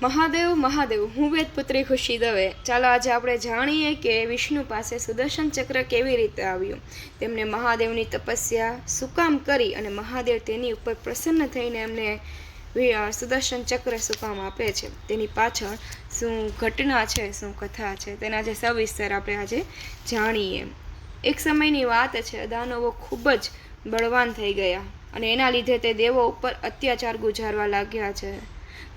મહાદેવ મહાદેવ, હું વેદપુત્રી ખુશી દવે. ચાલો આજે આપણે જાણીએ કે વિષ્ણુ પાસે સુદર્શન ચક્ર કેવી રીતે આવ્યું, તેમને મહાદેવની તપસ્યા શું કામ કરી અને મહાદેવ તેની ઉપર પ્રસન્ન થઈને એમને સુદર્શન ચક્ર શું કામ આપે છે, તેની પાછળ શું ઘટના છે, શું કથા છે, તેના જે સવિસ્તર આપણે આજે જાણીએ. એક સમયની વાત છે, દાનવો ખૂબ જ બળવાન થઈ ગયા અને એના લીધે તે દેવો ઉપર અત્યાચાર ગુજારવા લાગ્યા છે.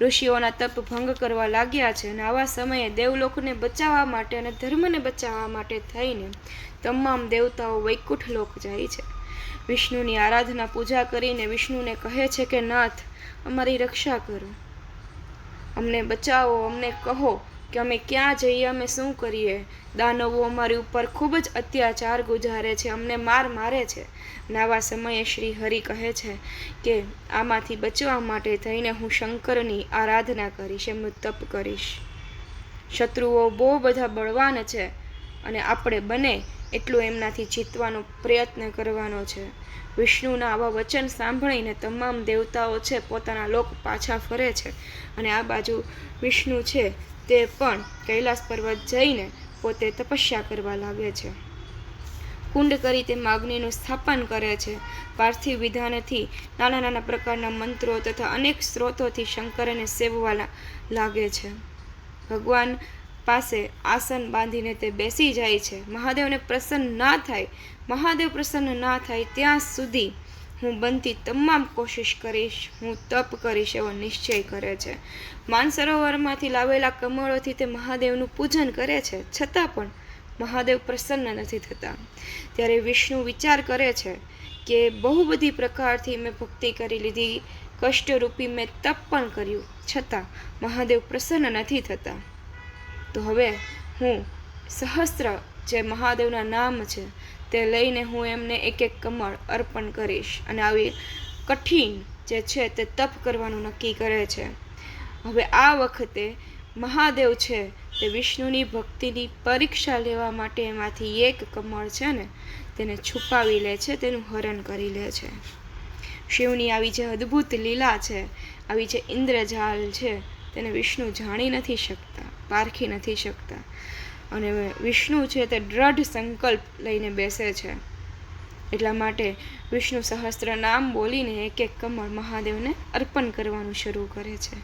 ઋષિઓના તપ ભંગ કરવા લાગ્યા છે અને આવા સમયે દેવલોકને બચાવવા માટે અને ધર્મને બચાવવા માટે થઈને તમામ દેવતાઓ વૈકુંઠ લોક જાય છે. વિષ્ણુની આરાધના પૂજા કરીને વિષ્ણુને કહે છે કે નાથ, અમારી રક્ષા કરો, અમને બચાવો, અમને કહો કે અમે ક્યાં જઈએ, અમે શું કરીએ. દાનવો અમારી ઉપર ખૂબ જ અત્યાચાર ગુજારે છે, અમને મારે છે. અને આવા સમયે શ્રી હરિ કહે છે કે આમાંથી બચવા માટે થઈને હું શંકરની આરાધના કરીશ, એમનું તપ કરીશ. શત્રુઓ બહુ બધા બળવાન છે અને આપણે બને એટલું એમનાથી જીતવાનો પ્રયત્ન કરવાનો છે. વિષ્ણુના આવા વચન સાંભળીને તમામ દેવતાઓ છે પોતાના લોક પાછા ફરે છે અને આ બાજુ વિષ્ણુ છે તે પણ કૈલાસ પર્વત જઈને પોતે તપસ્યા કરવા લાગે છે. કુંડ કરી તેમાં અગ્નિનું સ્થાપન કરે છે. પાર્થિવ વિધાનથી નાના નાના પ્રકારના મંત્રો તથા અનેક સ્ત્રોતોથી શંકરને સેવવા લાગે છે. ભગવાન પાસે આસન બાંધીને તે બેસી જાય છે. મહાદેવ પ્રસન્ન ના થાય ત્યાં સુધી હું બનતી તમામ કોશિશ કરીશ, હું તપ કરીશ એવો નિશ્ચય કરે છે. માનસરોવરમાંથી લાવેલા કમળોથી તે મહાદેવનું પૂજન કરે છે, છતાં પણ મહાદેવ પ્રસન્ન નથી થતા. ત્યારે વિષ્ણુ વિચાર કરે છે કે બહુ બધી પ્રકારથી મેં ભક્તિ કરી લીધી, કષ્ટરૂપી મેં તપ પણ કર્યું, છતાં મહાદેવ પ્રસન્ન નથી થતા. તો હવે હું સહસ્ત્ર જે મહાદેવના નામ છે તે લઈને હું એમને એક એક કમળ અર્પણ કરીશ અને આવી કઠિન જે છે તે તપ કરવાનું નક્કી કરે છે. હવે આ વખતે મહાદેવ છે તે વિષ્ણુની ભક્તિની પરીક્ષા લેવા માટે એમાંથી એક કમળ છે ને તેને છુપાવી લે છે, તેનું હરણ કરી લે છે. શિવની આવી જે અદ્ભુત લીલા છે, આવી જે ઇન્દ્રજાલ છે, તેને વિષ્ણુ જાણી નથી શકતા, પારખી નથી શકતા. અને વિષ્ણુ છે તે દ્રઢ સંકલ્પ લઈને બેસે છે. એટલા માટે વિષ્ણુ સહસ્ત્ર નામ બોલીને એક એક કમળ મહાદેવને અર્પણ કરવાનું શરૂ કરે છે.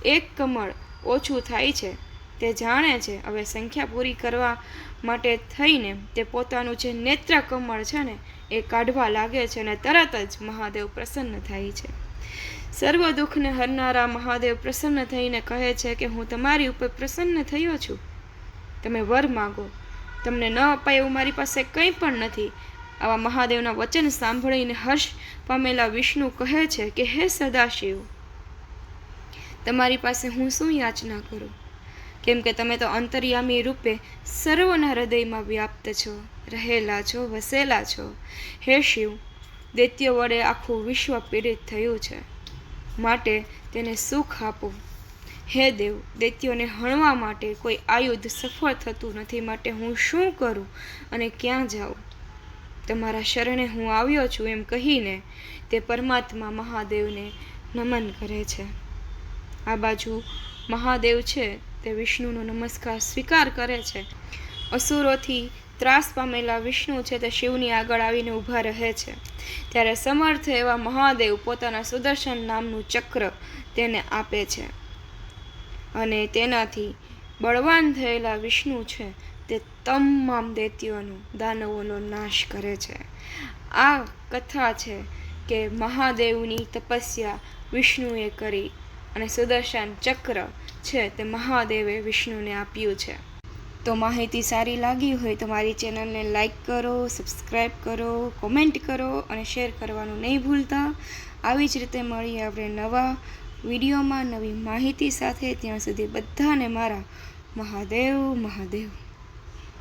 એક કમળ ઓછું થાય છે, તે જાણે છે. હવે સંખ્યા પૂરી કરવા માટે થઈને તે પોતાનું જે નેત્ર કમળ છે ને એ કાઢવા લાગે છે અને તરત જ મહાદેવ પ્રસન્ન થાય છે. સર્વ દુઃખને હરનારા મહાદેવ પ્રસન્ન થઈને કહે છે કે હું તમારી ઉપર પ્રસન્ન થયો છું, તમે વર માગો, તમને ન અપાય એવું મારી પાસે કંઈ પણ નથી. આવા મહાદેવના વચન સાંભળીને હર્ષ પામેલા વિષ્ણુ કહે છે કે હે સદાશિવ, તમારી પાસે હું શું યાચના કરું, કેમ કે તમે તો અંતર્યામી રૂપે સર્વના હૃદયમાં વ્યાપ્ત છો, રહેલા છો, વસેલા છો. હે શિવ, દૈત્યો વડે આખું વિશ્વ પીડિત થયું છે, માટે તેને સુખ આપો. હે દેવ, દૈત્યોને હણવા માટે કોઈ આયુધ સફળ થતું નથી, માટે હું શું કરું અને ક્યાં જાઉં? તમારા શરણે હું આવ્યો છું એમ કહીને તે પરમાત્મા મહાદેવને નમન કરે છે. આ બાજુ મહાદેવ છે તે વિષ્ણુનો નમસ્કાર સ્વીકાર કરે છે. અસુરોથી ત્રાસ પામેલા વિષ્ણુ છે તે શિવની આગળ આવીને ઊભા રહે છે. ત્યારે સમર્થ એવા મહાદેવ પોતાના સુદર્શન નામનું ચક્ર તેને આપે છે અને તેનાથી બળવાન થયેલા વિષ્ણુ છે તે તમામ દૈત્યોનો, દાનવોનો નાશ કરે છે. આ કથા છે કે મહાદેવની તપસ્યા વિષ્ણુએ કરી અને સુદર્શન ચક્ર છે તે મહાદેવે વિષ્ણુને આપ્યું છે. તો માહિતી સારી લાગી હોય તો મારી ચેનલને લાઈક કરો, સબસ્ક્રાઈબ કરો, કોમેન્ટ કરો અને શેર કરવાનું નહીં ભૂલતા. આવી જ રીતે મળીએ આપણે નવા વિડીયોમાં નવી માહિતી સાથે. ત્યાં સુધી બધાને મારા મહાદેવ મહાદેવ.